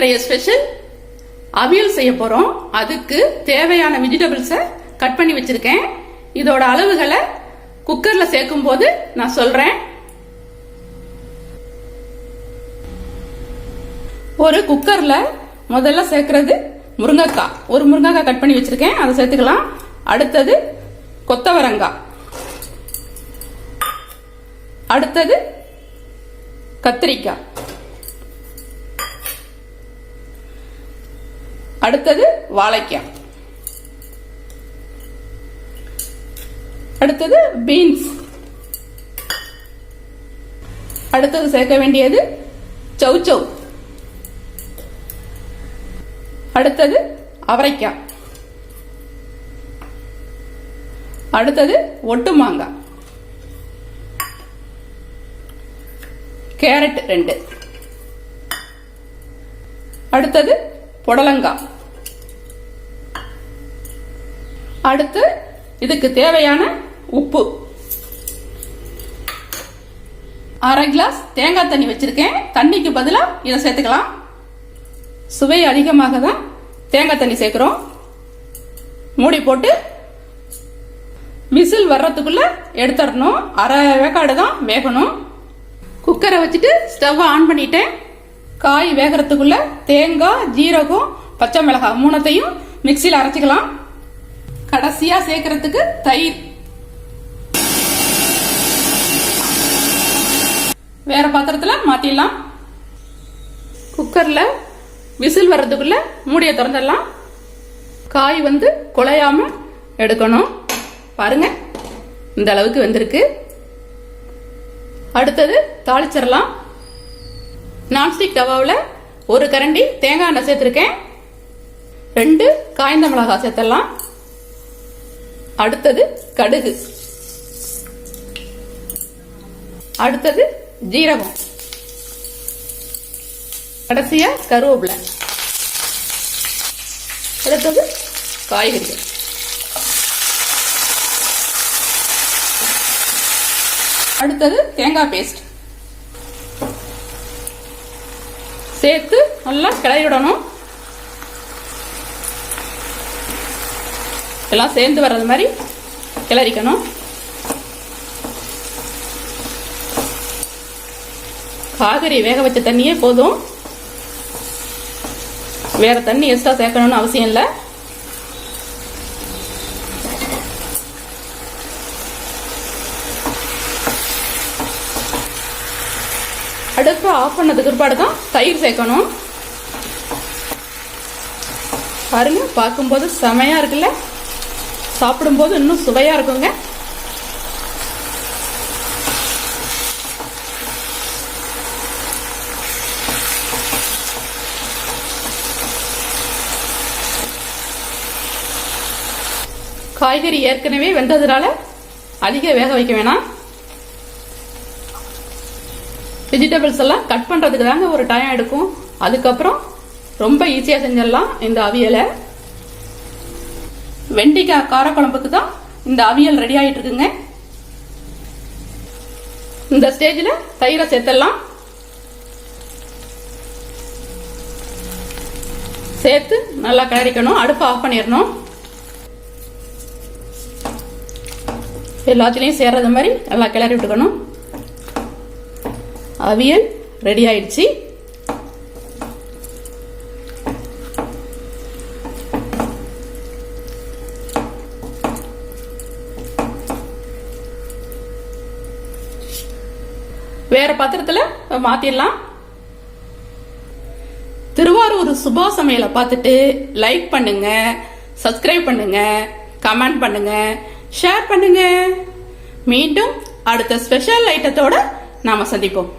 இன்றைய ஸ்பெஷல் அவியல் செய்ய போறோம். அதுக்கு தேவையான வெஜிடபிள்ஸை கட் பண்ணி வச்சிருக்கேன். இதோட அளவுகளை குக்கர்ல சேர்க்கும் போது நான் சொல்றேன். ஒரு குக்கர்ல முதல்ல சேர்க்கிறது முருங்கைக்காய். ஒரு முருங்கைக்காய் கட் பண்ணி வச்சிருக்கேன், அதை சேர்த்துக்கலாம். அடுத்தது கொத்தவரங்காய், அடுத்தது கத்திரிக்காய், அடுத்தது வாழைக்காய், அடுத்தது பீன்ஸ், அடுத்தது சேர்க்க வேண்டியது சௌச்சௌ, அடுத்தது அவரைக்காய், அடுத்தது ஒட்டு மாங்காய், கேரட் 2, அடுத்தது புடலங்காய், அடுத்து இதுக்கு தேவையான உப்பு, அரை கிளாஸ் தேங்காய் தண்ணி வச்சிருக்கேன். தண்ணிக்கு பதிலாக இதை சேர்த்துக்கலாம். சுவை அதிகமாக தான் தேங்காய் தண்ணி சேர்க்கிறோம். மூடி போட்டு விசில் வர்றதுக்குள்ள எடுத்துடணும். அரை வேக்காடு தான் வேகணும். குக்கரை வச்சுட்டு ஸ்டவ் ஆன் பண்ணிட்டேன். காய் வேகிறதுக்குள்ள தேங்காய், ஜீரகம், பச்சை மிளகாய் 3த்தையும் மிக்சியில் அரைச்சிக்கலாம். கடைசியா சேர்க்கறதுக்கு தயிர். வேற பாத்திரத்துல மாத்திடலாம். குக்கர்ல விசில் வர்றதுக்குள்ள மூடிய திறந்துடலாம். காய் குழையாம எடுக்கணும். பாருங்க, இந்த அளவுக்கு வெந்திருக்கு. அடுத்தது தாளிச்சிடலாம். நான்ஸ்டிக் தவாவில் ஒரு கரண்டி தேங்காய் எண்ணெய் சேர்த்திருக்கேன். 2 காய்ந்த மிளகாய் சேர்த்தலாம். அடுத்தது கடுகு, அடுத்தது ஜீரகம், கடைசியா கருவேப்பிலை, அடுத்தது காய்கறிகள். அடுத்தது தேங்காய் பேஸ்ட் சேர்த்து நல்லா கிளறி விடணும். எல்லாம் சேர்ந்து வர்றது மாதிரி கிளறிக்கணும். காய்கறி வேக வச்ச தண்ணியே போதும். வேற தண்ணி எக்ஸ்ட்ரா சேர்க்கணும்னு அவசியம் இல்லை. அடுப்பு ஆஃப் பண்ணதுக்கு பிற்பாடு தான் தயிர் சேர்க்கணும். பாருங்க, பார்க்கும்போது செமையா இருக்குல்ல, சாப்பிடும்போது இன்னும் சுவையா இருக்குங்க. காய்கறி ஏற்கனவே வெந்ததுனால அதிக வேக வைக்க வேணாம். வெஜிடபிள்ஸ் எல்லாம் கட் பண்றதுக்கு தாங்க ஒரு டைம் எடுக்கும். அதுக்கப்புறம் ரொம்ப ஈஸியா செஞ்சிடலாம் இந்த அவியலை. வெண்டைக்காய் காரக்குழம்புக்கு தான் இந்த அவியல் ரெடி ஆயிட்டு இருக்குங்க. இந்த ஸ்டேஜில் தயிரை சேர்த்தலாம். சேர்த்து நல்லா கிளறிக்கணும். அடுப்பு ஆஃப் பண்ணிடணும். எல்லாத்துலேயும் சேர்றது மாதிரி நல்லா கிளறி விட்டுக்கணும். அவியல் ரெடி ஆயிடுச்சு. வேற பாத்திரத்துல மாத்திடலாம். திருவாரூர் சுபா சமையலை பார்த்துட்டு லைக் பண்ணுங்க, சப்ஸ்கிரைப் பண்ணுங்க, கமெண்ட் பண்ணுங்க, ஷேர் பண்ணுங்க. மீண்டும் அடுத்த ஸ்பெஷல் ஐட்டத்தோட நாம சந்திப்போம்.